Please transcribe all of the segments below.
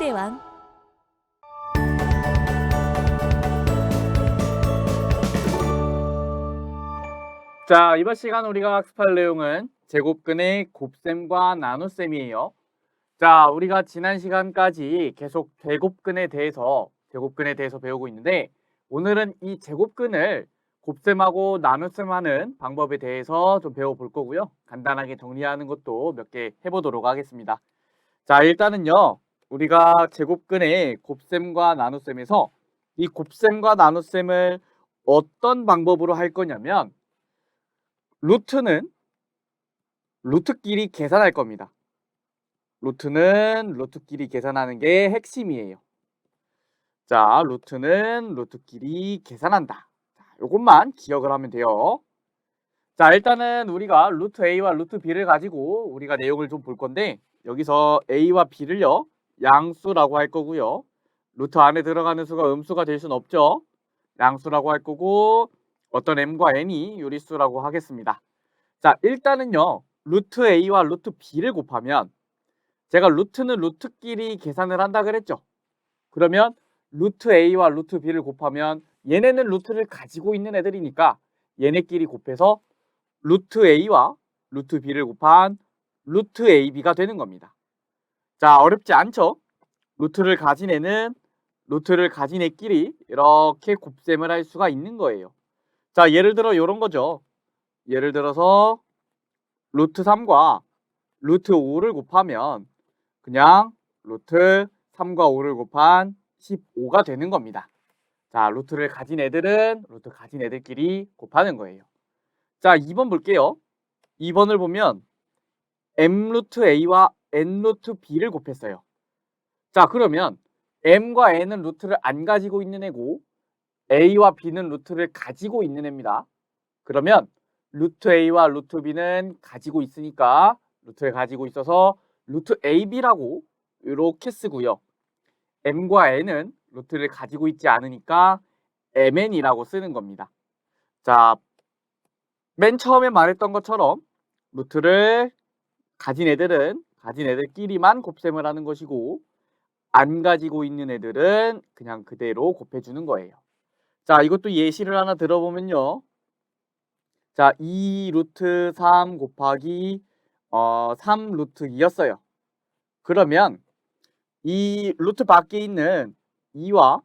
수학의 왕. 자, 이번 시간 우리가 학습할 내용은 제곱근의 곱셈과 나눗셈이에요. 자, 우리가 지난 시간까지 계속 제곱근에 대해서 배우고 있는데, 오늘은 이 제곱근을 곱셈하고 나눗셈하는 방법에 대해서 좀 배워볼 거고요. 간단하게 정리하는 것도 몇 개 해보도록 하겠습니다. 자, 일단은요, 우리가 제곱근의 곱셈과 나눗셈에서 이 곱셈과 나눗셈을 어떤 방법으로 할 거냐면, 루트는 루트끼리 계산할 겁니다. 루트는 루트끼리 계산하는 게 핵심이에요. 자, 루트는 루트끼리 계산한다. 자, 요것만 기억을 하면 돼요. 자, 일단은 우리가 루트 A와 루트 B를 가지고 우리가 내용을 좀 볼 건데, 여기서 A와 B를요, 양수라고 할 거고요. 루트 안에 들어가는 수가 음수가 될 수는 없죠. 양수라고 할 거고, 어떤 M과 N이 요리수라고 하겠습니다. 자, 일단은요, 루트 A와 루트 B를 곱하면, 제가 루트는 루트끼리 계산을 한다 그랬죠. 그러면 루트 A와 루트 B를 곱하면 얘네는 루트를 가지고 있는 애들이니까 얘네끼리 곱해서 루트 A와 루트 B를 곱한 루트 AB가 되는 겁니다. 자, 어렵지 않죠? 루트를 가진 애는 루트를 가진 애끼리 이렇게 곱셈을 할 수가 있는 거예요. 자, 예를 들어 이런 거죠. 예를 들어서 루트 3과 루트 5를 곱하면 그냥 루트 3과 5를 곱한 15가 되는 겁니다. 자, 루트를 가진 애들은 루트 가진 애들끼리 곱하는 거예요. 자, 2번 볼게요. 2번을 보면 m 루트 a와 n 루트 b를 곱했어요. 자, 그러면 m과 n은 루트를 안 가지고 있는 애고 a와 b는 루트를 가지고 있는 애입니다. 그러면 루트 a와 루트 b는 가지고 있으니까 루트를 가지고 있어서 루트 ab라고 이렇게 쓰고요. m과 n은 루트를 가지고 있지 않으니까 mn이라고 쓰는 겁니다. 자, 맨 처음에 말했던 것처럼 루트를 가진 애들은 가진 애들끼리만 곱셈을 하는 것이고 안 가지고 있는 애들은 그냥 그대로 곱해주는 거예요. 자, 이것도 예시를 하나 들어보면요. 자, 2 루트 3 곱하기 3 루트 2였어요. 그러면 이 루트 밖에 있는 2와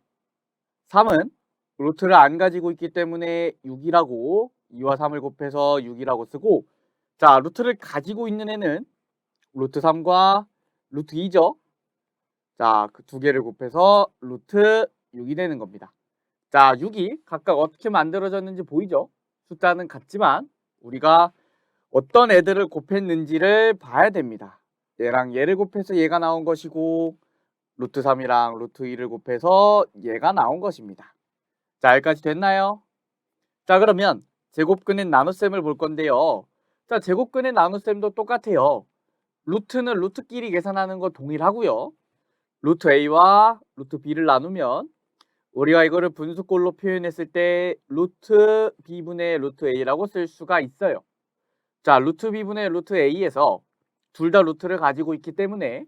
3은 루트를 안 가지고 있기 때문에 6이라고 2와 3을 곱해서 6이라고 쓰고, 자, 루트를 가지고 있는 애는 루트 3과 루트 2죠. 자, 그 두 개를 곱해서 루트 6이 되는 겁니다. 자, 6이 각각 어떻게 만들어졌는지 보이죠? 숫자는 같지만 우리가 어떤 애들을 곱했는지를 봐야 됩니다. 얘랑 얘를 곱해서 얘가 나온 것이고 루트 3이랑 루트 2를 곱해서 얘가 나온 것입니다. 자, 여기까지 됐나요? 자, 그러면 제곱근의 나눗셈을 볼 건데요. 자, 제곱근의 나눗셈도 똑같아요. 루트는 루트끼리 계산하는 거 동일하고요. 루트 A와 루트 B를 나누면 우리가 이거를 분수꼴로 표현했을 때 루트 B분의 루트 A라고 쓸 수가 있어요. 자, 루트 B분의 루트 A에서 둘 다 루트를 가지고 있기 때문에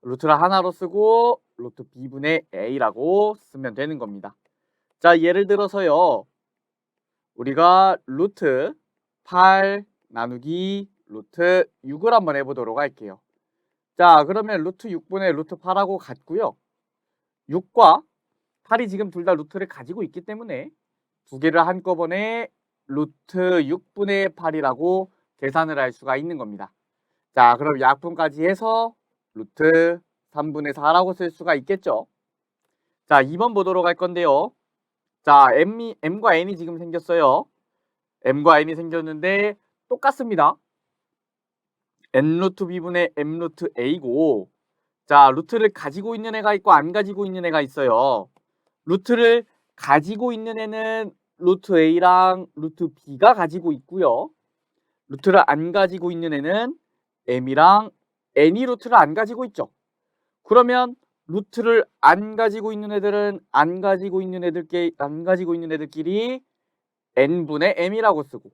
루트를 하나로 쓰고 루트 B분의 A라고 쓰면 되는 겁니다. 자, 예를 들어서요. 우리가 루트 8 나누기 루트 6을 한번 해보도록 할게요. 자, 그러면 루트 6분의 루트 8하고 같고요. 6과 8이 지금 둘 다 루트를 가지고 있기 때문에 두 개를 한꺼번에 루트 6분의 8이라고 계산을 할 수가 있는 겁니다. 자, 그럼 약분까지 해서 루트 3분의 4라고 쓸 수가 있겠죠. 자, 2번 보도록 할 건데요. 자, m과 n이 지금 생겼어요. m과 n이 생겼는데 똑같습니다. n 루트 b분의 m 루트 a고, 자, 루트를 가지고 있는 애가 있고 안 가지고 있는 애가 있어요. 루트를 가지고 있는 애는 루트 a랑 루트 b가 가지고 있고요. 루트를 안 가지고 있는 애는 m이랑 n이 루트를 안 가지고 있죠. 그러면 루트를 안 가지고 있는 애들은 안 가지고 있는 애들끼리 n분의 m이라고 쓰고,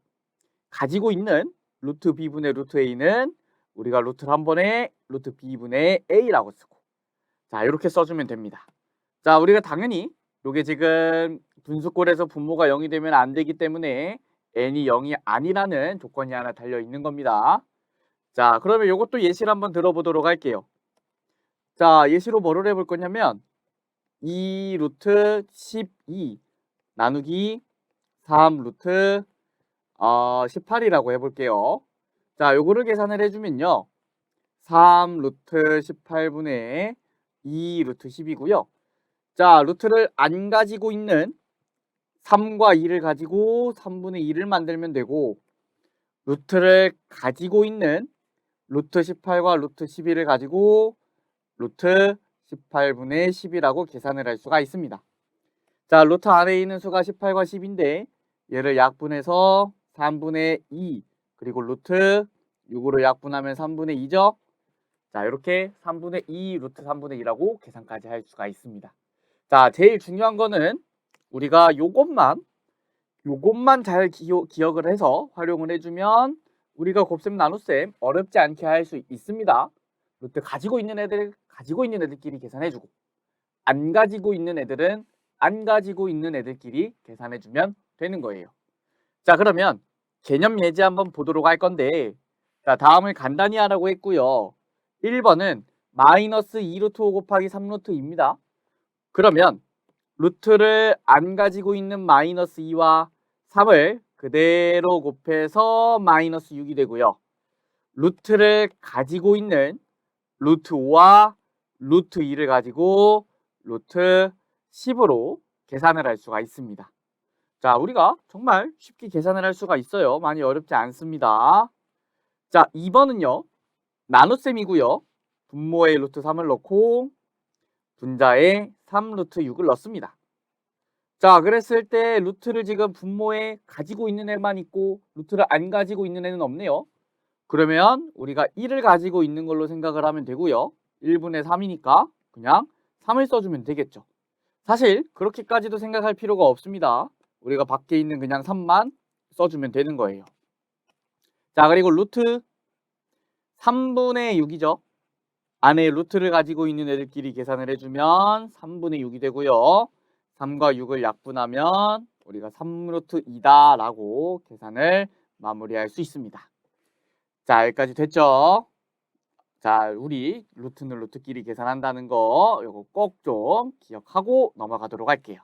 가지고 있는 루트 b분의 루트 a는 우리가 루트를 한 번에 루트 b분의 a라고 쓰고, 자, 이렇게 써주면 됩니다. 자, 우리가 당연히 요게 지금 분수꼴에서 분모가 0이 되면 안 되기 때문에 n이 0이 아니라는 조건이 하나 달려 있는 겁니다. 자, 그러면 요것도 예시를 한번 들어보도록 할게요. 자, 예시로 뭐를 해볼 거냐면 2 루트 12 나누기 3 루트 18이라고 해볼게요. 자, 요거를 계산을 해주면요. 3 루트 18분의 2 루트 10이고요. 자, 루트를 안 가지고 있는 3과 2를 가지고 3분의 2를 만들면 되고, 루트를 가지고 있는 루트 18과 루트 12를 가지고 루트 18분의 10이라고 계산을 할 수가 있습니다. 자, 루트 안에 있는 수가 18과 10인데 얘를 약분해서 3분의 2 그리고 루트 6으로 약분하면 3분의 2죠. 자, 이렇게 3분의 2 루트 3분의 2라고 계산까지 할 수가 있습니다. 자, 제일 중요한 거는 우리가 요것만 잘 기억을 해서 활용을 해주면 우리가 곱셈 나눗셈 어렵지 않게 할 수 있습니다. 루트 가지고 있는 애들끼리 계산해주고 안 가지고 있는 애들은 안 가지고 있는 애들끼리 계산해주면 되는 거예요. 자, 그러면 개념 예제 한번 보도록 할 건데, 자, 다음을 간단히 하라고 했고요. 1번은 마이너스 2루트 5 곱하기 3루트입니다. 그러면 루트를 안 가지고 있는 마이너스 2와 3을 그대로 곱해서 마이너스 6이 되고요. 루트를 가지고 있는 루트 5와 루트 2를 가지고 루트 10으로 계산을 할 수가 있습니다. 자, 우리가 정말 쉽게 계산을 할 수가 있어요. 많이 어렵지 않습니다. 자, 2번은요. 나눗셈이고요. 분모에 루트 3을 넣고 분자에 3 루트 6을 넣습니다. 자, 그랬을 때 루트를 지금 분모에 가지고 있는 애만 있고 루트를 안 가지고 있는 애는 없네요. 그러면 우리가 1을 가지고 있는 걸로 생각을 하면 되고요. 1분의 3이니까 그냥 3을 써주면 되겠죠. 사실 그렇게까지도 생각할 필요가 없습니다. 우리가 밖에 있는 그냥 3만 써주면 되는 거예요. 자, 그리고 루트 3분의 6이죠. 안에 루트를 가지고 있는 애들끼리 계산을 해주면 3분의 6이 되고요. 3과 6을 약분하면 우리가 3루트 2다 라고 계산을 마무리할 수 있습니다. 자, 여기까지 됐죠? 자, 우리 루트는 루트끼리 계산한다는 거 이거 꼭 좀 기억하고 넘어가도록 할게요.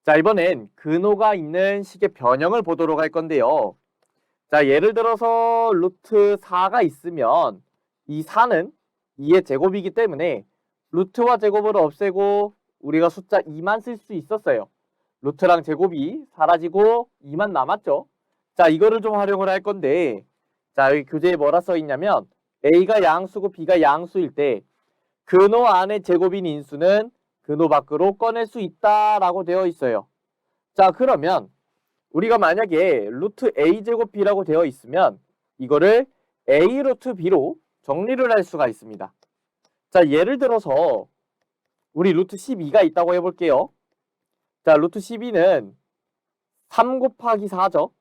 자, 이번엔 근호가 있는 식의 변형을 보도록 할 건데요. 자, 예를 들어서 루트 4가 있으면 이 4는 2의 제곱이기 때문에 루트와 제곱을 없애고 우리가 숫자 2만 쓸 수 있었어요. 루트랑 제곱이 사라지고 2만 남았죠. 자, 이거를 좀 활용을 할 건데, 자, 여기 교재에 뭐라 써 있냐면 A가 양수고 B가 양수일 때 근호 안에 제곱인 인수는 근호 밖으로 꺼낼 수 있다라고 되어 있어요. 자, 그러면 우리가 만약에 루트 A 제곱 B라고 되어 있으면 이거를 A 루트 B로 정리를 할 수가 있습니다. 자, 예를 들어서 우리 루트 12가 있다고 해볼게요. 자, 루트 12는 3 곱하기 4죠.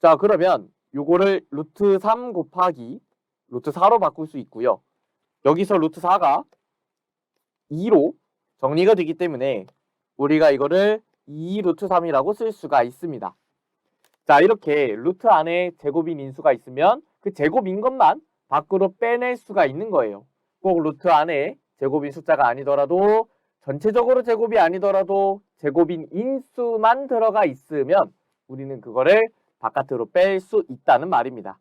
자, 그러면 요거를 루트 3 곱하기 루트 4로 바꿀 수 있고요. 여기서 루트 4가 2로 정리가 되기 때문에 우리가 이거를 2 루트 3이라고 쓸 수가 있습니다. 자, 이렇게 루트 안에 제곱인 인수가 있으면 그 제곱인 것만 밖으로 빼낼 수가 있는 거예요. 꼭 루트 안에 제곱인 숫자가 아니더라도 전체적으로 제곱이 아니더라도 제곱인 인수만 들어가 있으면 우리는 그거를 바깥으로 뺄 수 있다는 말입니다.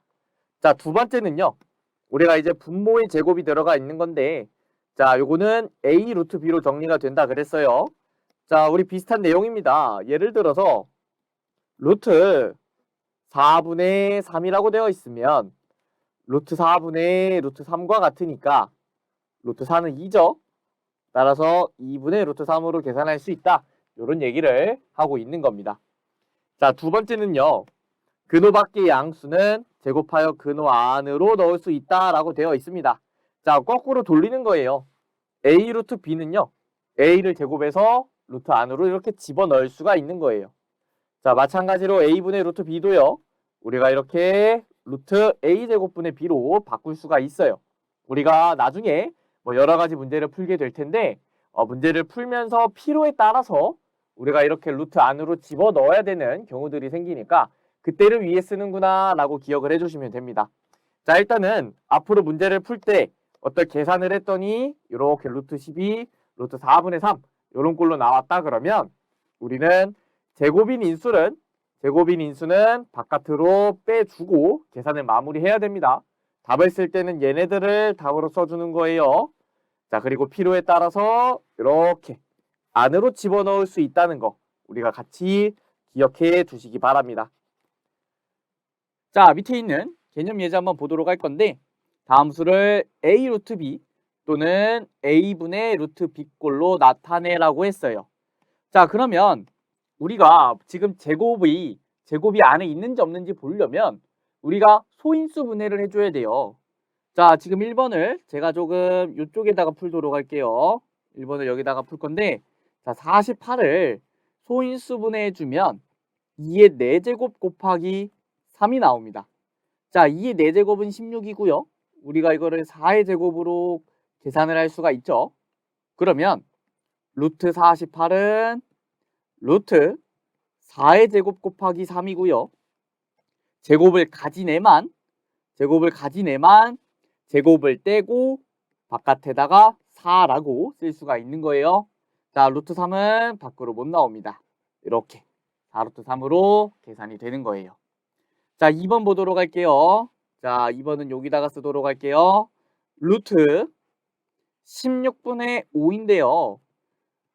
자, 두 번째는요. 우리가 이제 분모의 제곱이 들어가 있는 건데, 자, 요거는 A 루트 B로 정리가 된다 그랬어요. 자, 우리 비슷한 내용입니다. 예를 들어서 루트 4분의 3이라고 되어 있으면 루트 4분의 루트 3과 같으니까 루트 4는 2죠. 따라서 2분의 루트 3으로 계산할 수 있다. 이런 얘기를 하고 있는 겁니다. 자, 두 번째는요. 근호 밖의 양수는 제곱하여 근호 안으로 넣을 수 있다라고 되어 있습니다. 자, 거꾸로 돌리는 거예요. A 루트 B는요. A를 제곱해서 루트 안으로 이렇게 집어넣을 수가 있는 거예요. 자, 마찬가지로 A분의 루트 B도요. 우리가 이렇게 루트 A 제곱분의 B로 바꿀 수가 있어요. 우리가 나중에 뭐 여러 가지 문제를 풀게 될 텐데 문제를 풀면서 필요에 따라서 우리가 이렇게 루트 안으로 집어넣어야 되는 경우들이 생기니까 그때를 위해 쓰는구나 라고 기억을 해주시면 됩니다. 자, 일단은 앞으로 문제를 풀 때 어떤 계산을 했더니 이렇게 루트 12, 루트 4분의 3 이런 꼴로 나왔다 그러면 우리는 제곱인 인수는 바깥으로 빼주고 계산을 마무리해야 됩니다. 답을 쓸 때는 얘네들을 답으로 써주는 거예요. 자, 그리고 필요에 따라서 이렇게 안으로 집어넣을 수 있다는 거 우리가 같이 기억해 두시기 바랍니다. 자, 밑에 있는 개념 예제 한번 보도록 할 건데 다음 수를 a 루트 b 또는 a분의 루트 b꼴로 나타내라고 했어요. 자, 그러면 우리가 지금 제곱이 안에 있는지 없는지 보려면 우리가 소인수 분해를 해줘야 돼요. 자, 지금 1번을 제가 조금 이쪽에다가 풀도록 할게요. 1번을 여기다가 풀 건데 자, 48을 소인수 분해해주면 2의 4제곱 곱하기 3이 나옵니다. 자, 2의 4제곱은 16이고요. 우리가 이거를 4의 제곱으로 계산을 할 수가 있죠. 그러면 루트 48은 루트 4의 제곱 곱하기 3이고요. 제곱을 가진 애만 제곱을 떼고 바깥에다가 4라고 쓸 수가 있는 거예요. 자, 루트 3은 밖으로 못 나옵니다. 이렇게 4루트 3으로 계산이 되는 거예요. 자, 2번 보도록 할게요. 자, 2번은 여기다가 쓰도록 할게요. 루트 16분의 5인데요.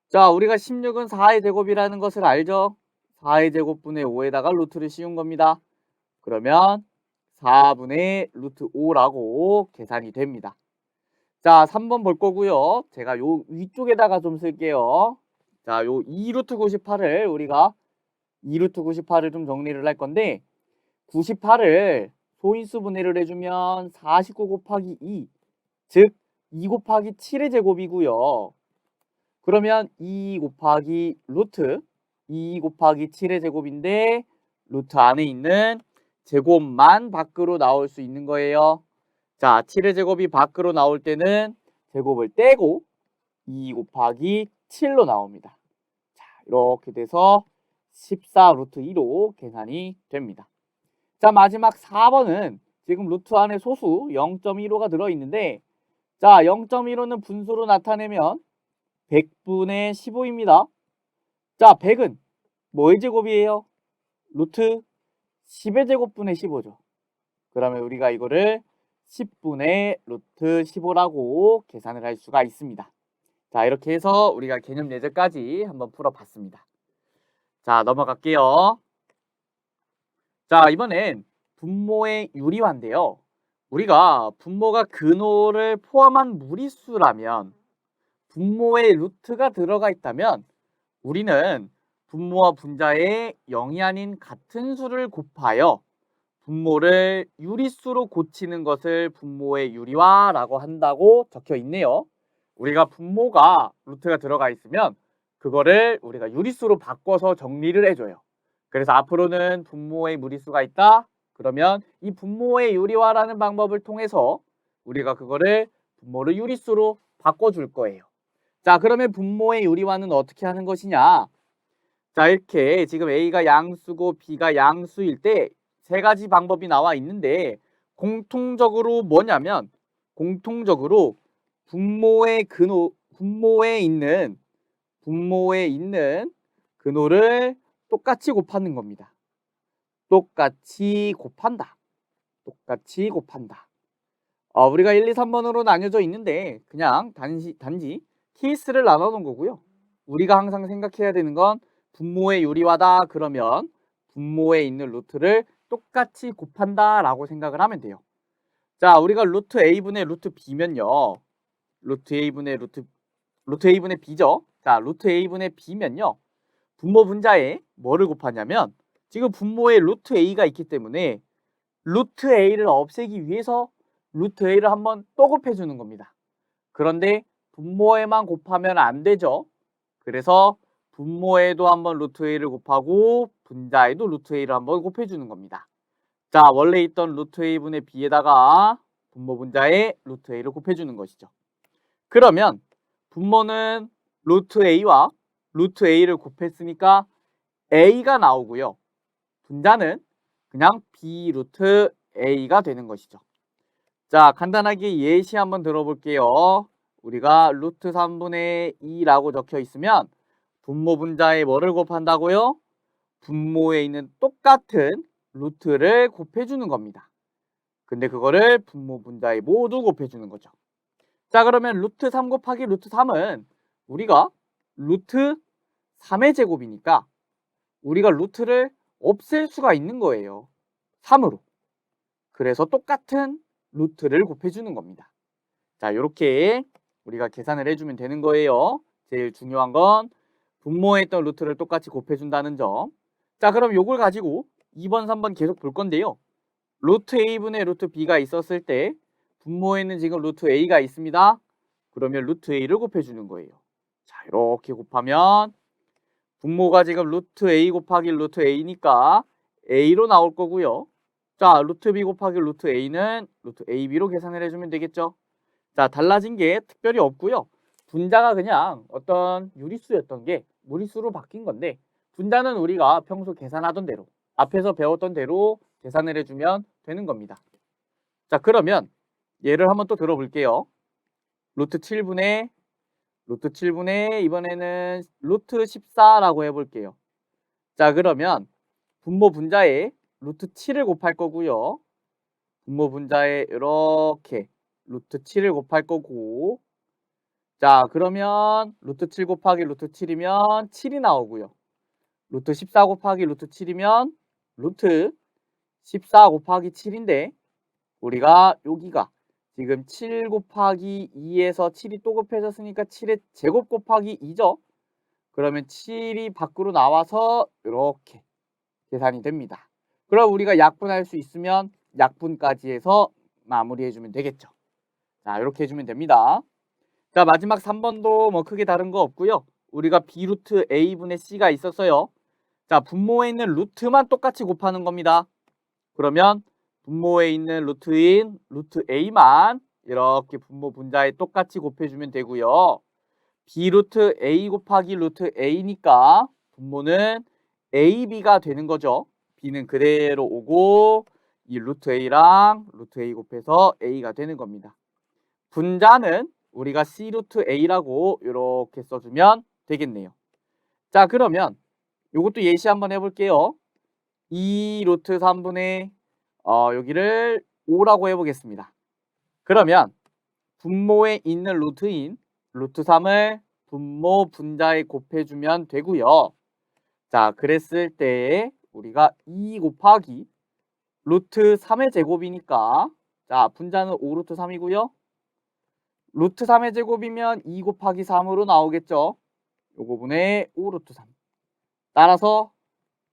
자, 우리가 16은 4의 제곱이라는 것을 알죠? 4의 제곱분의 5에다가 루트를 씌운 겁니다. 그러면 4분의 루트 5라고 계산이 됩니다. 자, 3번 볼 거고요. 제가 요 위쪽에다가 좀 쓸게요. 자, 요 2루트 98을 우리가 2루트 98을 좀 정리를 할 건데 98을 소인수 분해를 해주면 49 곱하기 2, 즉 2 곱하기 7의 제곱이고요. 그러면 2 곱하기 루트 2 곱하기 7의 제곱인데 루트 안에 있는 제곱만 밖으로 나올 수 있는 거예요. 자, 7의 제곱이 밖으로 나올 때는 제곱을 떼고 2 곱하기 7로 나옵니다. 자, 이렇게 돼서 14 루트 2로 계산이 됩니다. 자, 마지막 4번은 지금 루트 안에 소수 0.15가 들어있는데 자, 0.15는 분수로 나타내면 100분의 15입니다. 자, 100은 뭐의 제곱이에요? 루트 10의 제곱분의 15죠. 그러면 우리가 이거를 10분의 루트 15라고 계산을 할 수가 있습니다. 자, 이렇게 해서 우리가 개념 예제까지 한번 풀어봤습니다. 자, 넘어갈게요. 자, 이번엔 분모의 유리화인데요. 우리가 분모가 근호를 포함한 무리수라면 분모에 루트가 들어가 있다면 우리는 분모와 분자의 0이 아닌 같은 수를 곱하여 분모를 유리수로 고치는 것을 분모의 유리화라고 한다고 적혀 있네요. 우리가 분모가 루트가 들어가 있으면 그거를 우리가 유리수로 바꿔서 정리를 해줘요. 그래서 앞으로는 분모의 무리수가 있다. 그러면 이 분모의 유리화라는 방법을 통해서 우리가 그거를 분모를 유리수로 바꿔줄 거예요. 자, 그러면 분모의 유리화는 어떻게 하는 것이냐? 자, 이렇게 지금 A가 양수고 B가 양수일 때 세 가지 방법이 나와 있는데 공통적으로 뭐냐면 공통적으로 분모에 있는 근호를 똑같이 곱하는 겁니다. 똑같이 곱한다. 우리가 1, 2, 3번으로 나뉘어져 있는데 그냥 단지 케이스를 나눠 놓은 거고요. 우리가 항상 생각해야 되는 건 분모의 유리화다 그러면 분모에 있는 루트를 똑같이 곱한다 라고 생각을 하면 돼요. 자, 우리가 루트 a분의 루트 b면요. 루트 a분의 b죠. 자, 루트 a분의 b면요. 분모 분자에 뭐를 곱하냐면 지금 분모에 루트 a가 있기 때문에 루트 a를 없애기 위해서 루트 a를 한번 또 곱해주는 겁니다. 그런데 분모에만 곱하면 안 되죠. 그래서 분모에도 한번 루트 a를 곱하고 분자에도 루트 a를 한번 곱해주는 겁니다. 자, 원래 있던 루트 a분의 b에다가 분모 분자에 루트 a를 곱해주는 것이죠. 그러면 분모는 루트 a와 루트 a를 곱했으니까 a가 나오고요. 분자는 그냥 b 루트 a가 되는 것이죠. 자, 간단하게 예시 한번 들어볼게요. 우리가 루트 3분의 2라고 적혀 있으면 분모 분자에 뭐를 곱한다고요? 분모에 있는 똑같은 루트를 곱해주는 겁니다. 근데 그거를 분모 분자에 모두 곱해주는 거죠. 자, 그러면 루트 3 곱하기 루트 3은 우리가 루트 3의 제곱이니까 우리가 루트를 없앨 수가 있는 거예요. 3으로. 그래서 똑같은 루트를 곱해주는 겁니다. 자, 이렇게 우리가 계산을 해주면 되는 거예요. 제일 중요한 건 분모에 있던 루트를 똑같이 곱해준다는 점. 자, 그럼 요걸 가지고 2번, 3번 계속 볼 건데요. 루트 a분의 루트 b가 있었을 때 분모에는 지금 루트 a가 있습니다. 그러면 루트 a를 곱해주는 거예요. 자, 이렇게 곱하면 분모가 지금 루트 a 곱하기 루트 a니까 a로 나올 거고요. 자, 루트 b 곱하기 루트 a는 루트 ab로 계산을 해주면 되겠죠. 자, 달라진 게 특별히 없고요. 분자가 그냥 어떤 유리수였던 게 무리수로 바뀐 건데 분자는 우리가 평소 계산하던 대로 앞에서 배웠던 대로 계산을 해주면 되는 겁니다. 자, 그러면 얘를 한번 또 들어볼게요. 루트 7분의 이번에는 루트 14라고 해볼게요. 자, 그러면 분모 분자에 루트 7을 곱할 거고요. 분모 분자에 이렇게 루트 7을 곱할 거고, 자, 그러면 루트 7 곱하기 루트 7이면 7이 나오고요. 루트 14 곱하기 루트 7이면 루트 14 곱하기 7인데 우리가 여기가 지금 7 곱하기 2에서 7이 또 곱해졌으니까 7의 제곱 곱하기 2죠. 그러면 7이 밖으로 나와서 이렇게 계산이 됩니다. 그럼 우리가 약분할 수 있으면 약분까지 해서 마무리해주면 되겠죠. 자, 이렇게 해주면 됩니다. 자, 마지막 3번도 뭐 크게 다른 거 없고요. 우리가 b 루트 a분의 c가 있었어요. 자, 분모에 있는 루트만 똑같이 곱하는 겁니다. 그러면 분모에 있는 루트인 루트 a만 이렇게 분모 분자에 똑같이 곱해주면 되고요. b 루트 a 곱하기 루트 a니까 분모는 ab가 되는 거죠. b는 그대로 오고 이 루트 a랑 루트 a 곱해서 a가 되는 겁니다. 분자는 우리가 c 루트 a라고 이렇게 써주면 되겠네요. 자, 그러면 이것도 예시 한번 해볼게요. 2 루트 3분의 여기를 5라고 해보겠습니다. 그러면 분모에 있는 루트인 루트 3을 분모 분자에 곱해주면 되고요. 자, 그랬을 때 우리가 2 곱하기 루트 3의 제곱이니까 자, 분자는 5 루트 3이고요. 루트 3의 제곱이면 2 곱하기 3으로 나오겠죠. 요거분의 5 루트 3. 따라서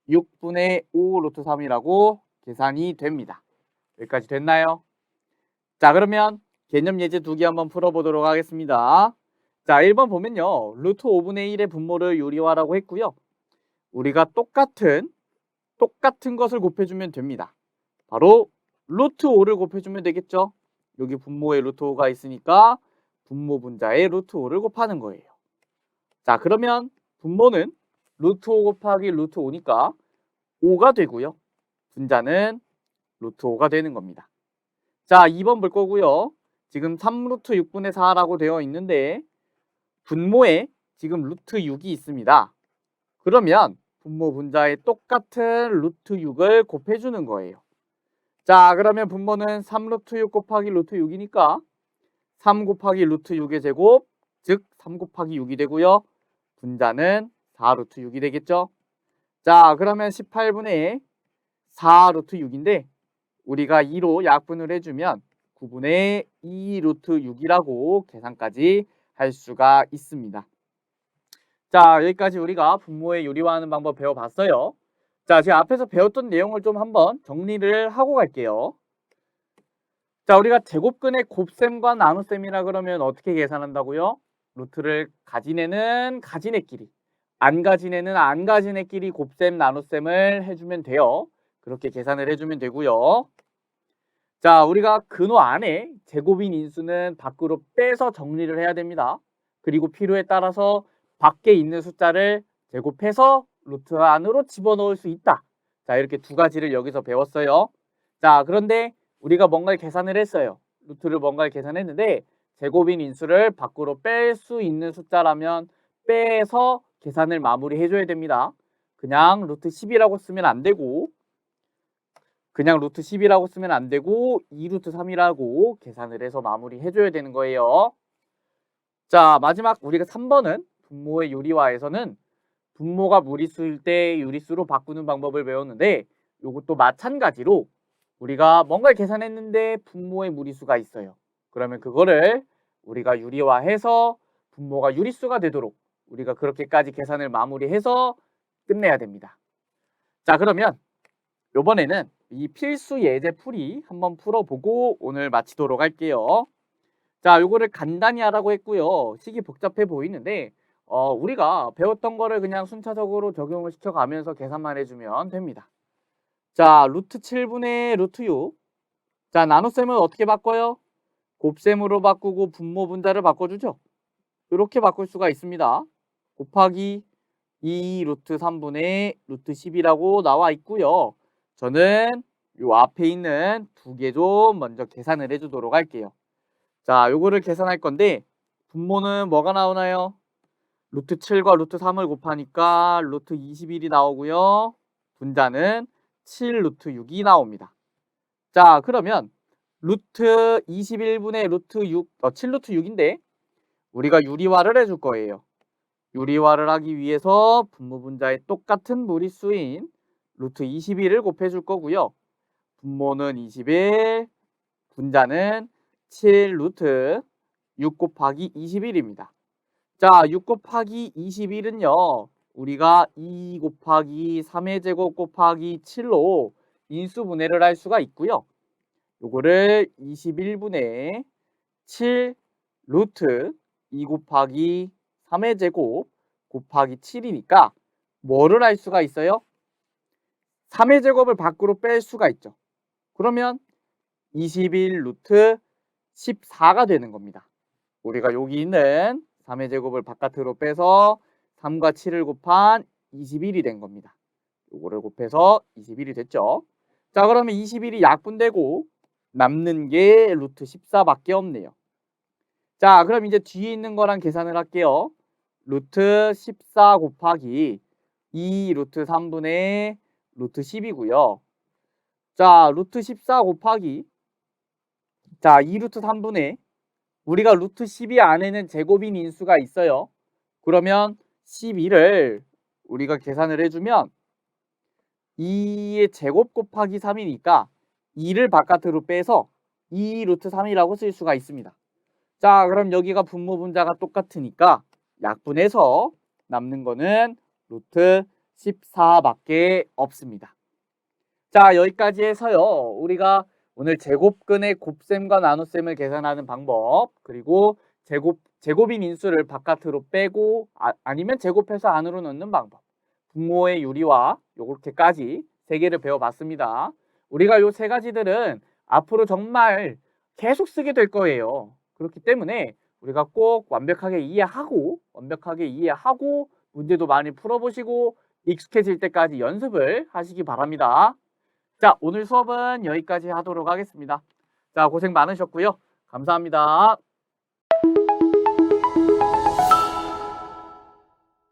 6분의 5 루트 3이라고 계산이 됩니다. 여기까지 됐나요? 자, 그러면 개념 예제 2개 한번 풀어보도록 하겠습니다. 자, 1번 보면요. 루트 5분의 1의 분모를 유리화라고 했고요. 우리가 똑같은 것을 곱해주면 됩니다. 바로 루트 5를 곱해주면 되겠죠. 여기 분모에 루트 5가 있으니까 분모 분자에 루트 5를 곱하는 거예요. 자, 그러면 분모는 루트 5 곱하기 루트 5니까 5가 되고요. 분자는 루트 5가 되는 겁니다. 자, 2번 볼 거고요. 지금 3루트 6분의 4라고 되어 있는데 분모에 지금 루트 6이 있습니다. 그러면 분모 분자에 똑같은 루트 6을 곱해주는 거예요. 자, 그러면 분모는 3루트 6 곱하기 루트 6이니까 3 곱하기 루트 6의 제곱, 즉 3 곱하기 6이 되고요. 분자는 4루트 6이 되겠죠. 자, 그러면 18분의 4루트 6인데 우리가 2로 약분을 해주면 9분의 2 루트 6이라고 계산까지 할 수가 있습니다. 자, 여기까지 우리가 분모의 유리화하는 방법 배워봤어요. 자, 제가 앞에서 배웠던 내용을 좀 한번 정리를 하고 갈게요. 자, 우리가 제곱근의 곱셈과 나눗셈이라 그러면 어떻게 계산한다고요? 루트를 가진 애는 가진 애끼리, 안 가진 애는 안 가진 애끼리 곱셈, 나눗셈을 해주면 돼요. 그렇게 계산을 해주면 되고요. 자, 우리가 근호 안에 제곱인 인수는 밖으로 빼서 정리를 해야 됩니다. 그리고 필요에 따라서 밖에 있는 숫자를 제곱해서 루트 안으로 집어넣을 수 있다. 자, 이렇게 두 가지를 여기서 배웠어요. 자, 그런데 우리가 뭔가를 계산을 했어요. 루트를 뭔가를 계산했는데 제곱인 인수를 밖으로 뺄 수 있는 숫자라면 빼서 계산을 마무리해 줘야 됩니다. 그냥 루트 10이라고 쓰면 안 되고 그냥 루트 10이라고 쓰면 안 되고 2루트 3이라고 계산을 해서 마무리해 줘야 되는 거예요. 자, 마지막 우리가 3번은 분모의 유리화에서는 분모가 무리수일 때 유리수로 바꾸는 방법을 배웠는데 이것도 마찬가지로 우리가 뭔가를 계산했는데 분모의 무리수가 있어요. 그러면 그거를 우리가 유리화해서 분모가 유리수가 되도록 우리가 그렇게까지 계산을 마무리해서 끝내야 됩니다. 자, 그러면 이번에는 이 필수 예제풀이 한번 풀어보고 오늘 마치도록 할게요. 자, 요거를 간단히 하라고 했고요. 식이 복잡해 보이는데 우리가 배웠던 거를 그냥 순차적으로 적용을 시켜가면서 계산만 해주면 됩니다. 자, 루트 7분의 루트 6. 자, 나눗셈은 어떻게 바꿔요? 곱셈으로 바꾸고 분모 분자를 바꿔주죠. 이렇게 바꿀 수가 있습니다. 곱하기 2 루트 3분의 루트 10이라고 나와 있고요. 저는 요 앞에 있는 두 개 좀 먼저 계산을 해주도록 할게요. 자, 요거를 계산할 건데 분모는 뭐가 나오나요? 루트 7과 루트 3을 곱하니까 루트 21이 나오고요. 분자는 7 루트 6이 나옵니다. 자, 그러면 루트 21분의 루트 6, 7 루트 6인데 우리가 유리화를 해줄 거예요. 유리화를 하기 위해서 분모 분자의 똑같은 무리수인 루트 21을 곱해줄 거고요. 분모는 21, 분자는 7 루트 6 곱하기 21입니다. 자, 6 곱하기 21은요. 우리가 2 곱하기 3의 제곱 곱하기 7로 인수분해를 할 수가 있고요. 요거를 21분의 7 루트 2 곱하기 3의 제곱 곱하기 7이니까 뭐를 할 수가 있어요? 3의 제곱을 밖으로 뺄 수가 있죠. 그러면 21 루트 14가 되는 겁니다. 우리가 여기 있는 3의 제곱을 바깥으로 빼서 3과 7을 곱한 21이 된 겁니다. 요거를 곱해서 21이 됐죠. 자, 그러면 21이 약분되고 남는 게 루트 14밖에 없네요. 자, 그럼 이제 뒤에 있는 거랑 계산을 할게요. 루트 14 곱하기 2 루트 3분의 루트 10이고요. 자, 루트 14 곱하기 2 루트 3분의 우리가 루트 12 안에는 제곱인 인수가 있어요. 그러면 12를 우리가 계산을 해주면 2의 제곱 곱하기 3이니까 2를 바깥으로 빼서 2 루트 3이라고 쓸 수가 있습니다. 자, 그럼 여기가 분모 분자가 똑같으니까 약분해서 남는 거는 루트 14밖에 없습니다. 자, 여기까지 해서요. 우리가 오늘 제곱근의 곱셈과 나눗셈을 계산하는 방법, 그리고 제곱인 인수를 바깥으로 빼고 아니면 제곱해서 안으로 넣는 방법, 분모의 유리화 요렇게까지 세 개를 배워봤습니다. 우리가 요 세 가지들은 앞으로 정말 계속 쓰게 될 거예요. 그렇기 때문에 우리가 꼭 완벽하게 이해하고 문제도 많이 풀어보시고 익숙해질 때까지 연습을 하시기 바랍니다. 자, 오늘 수업은 여기까지 하도록 하겠습니다. 자, 고생 많으셨고요. 감사합니다.